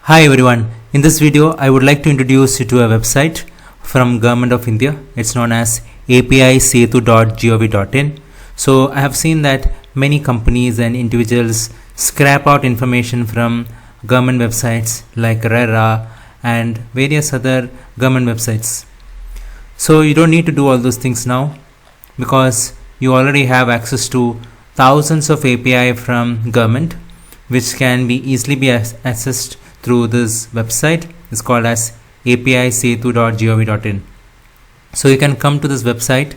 Hi everyone, in this video I would like to introduce you to a website from Government of India. It's known as API Setu.gov.in. So I have seen that many companies and individuals scrap out information from government websites like RERA and various other government websites. So you don't need to do all those things now because you already have access to thousands of API from government which can be easily be accessed through this website. It's called as API Setu.gov.in. So you can come to this website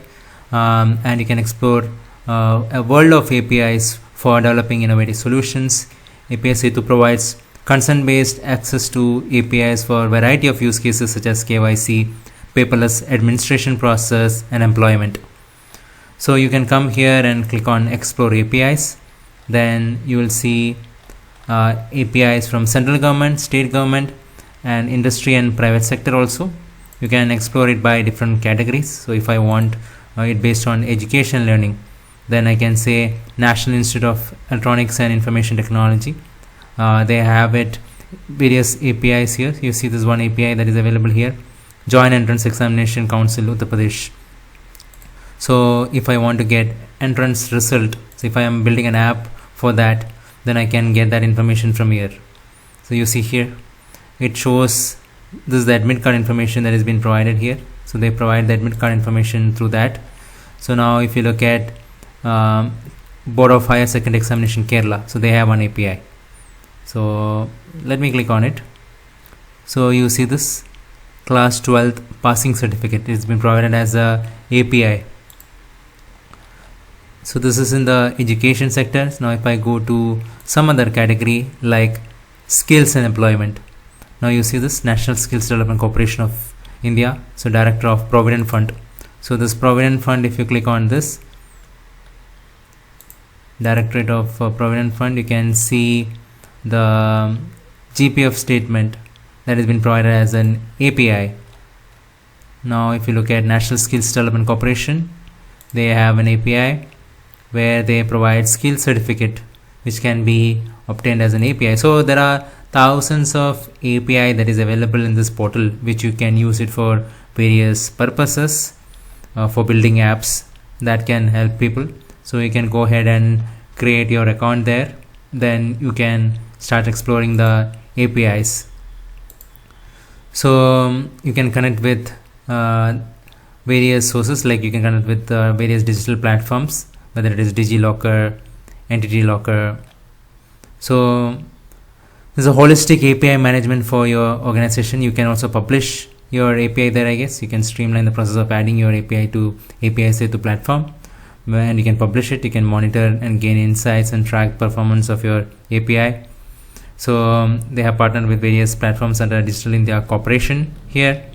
and you can explore a world of APIs for developing innovative solutions. API Setu provides consent-based access to APIs for a variety of use cases such as KYC, paperless administration process, and employment. So you can come here and click on Explore APIs. Then you will see APIs from central government, state government, and industry and private sector also. You can explore it by different categories. So if I want it based on education learning, then I can say National Institute of Electronics and Information Technology. They have it various APIs here. You see this one API that is available here, Joint Entrance Examination Council, Uttar Pradesh. So if I want to get entrance result, so if I am building an app for that, then I can get that information from here. So you see here it shows this is the admit card information that has been provided here. So they provide the admit card information through that. So now if you look at Board of Higher Secondary Examination Kerala, so they have one API. So let me click on it. So you see this class 12th passing certificate. It's been provided as a API. So this is in the education sector. Now if I go to some other category like skills and employment, now you see this National Skills Development Corporation of India, so Director of Provident Fund. So this Provident Fund, if you click on this Directorate of Provident Fund, you can see the GPF statement that has been provided as an API. Now if you look at National Skills Development Corporation, they have an API where they provide skill certificate which can be obtained as an API. So there are thousands of API that is available in this portal which you can use it for various purposes, for building apps that can help people. So you can go ahead and create your account there, then you can start exploring the APIs. So you can connect with various sources, like you can connect with various digital platforms, whether it is DigiLocker, Entity Locker. So there's a holistic API management for your organization. You can also publish your API there, I guess. You can streamline the process of adding your API to API Setu platform, and you can publish it. You can monitor and gain insights and track performance of your API. So they have partnered with various platforms under Digital India Corporation here.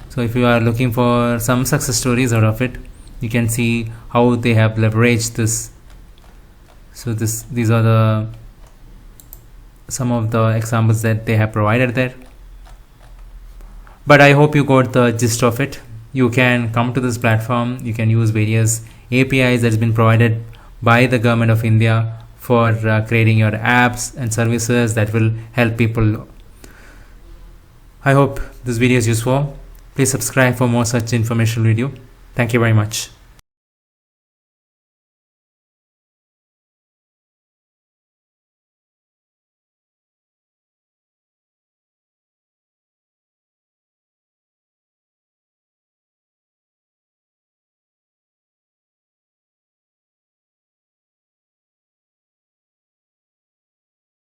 So if you are looking for some success stories out of it, you can see how they have leveraged this. So these are some of the examples that they have provided there. But I hope you got the gist of it. You can come to this platform. You can use various APIs that's been provided by the Government of India for creating your apps and services that will help people. I hope this video is useful. Please subscribe for more such informational video. Thank you very much.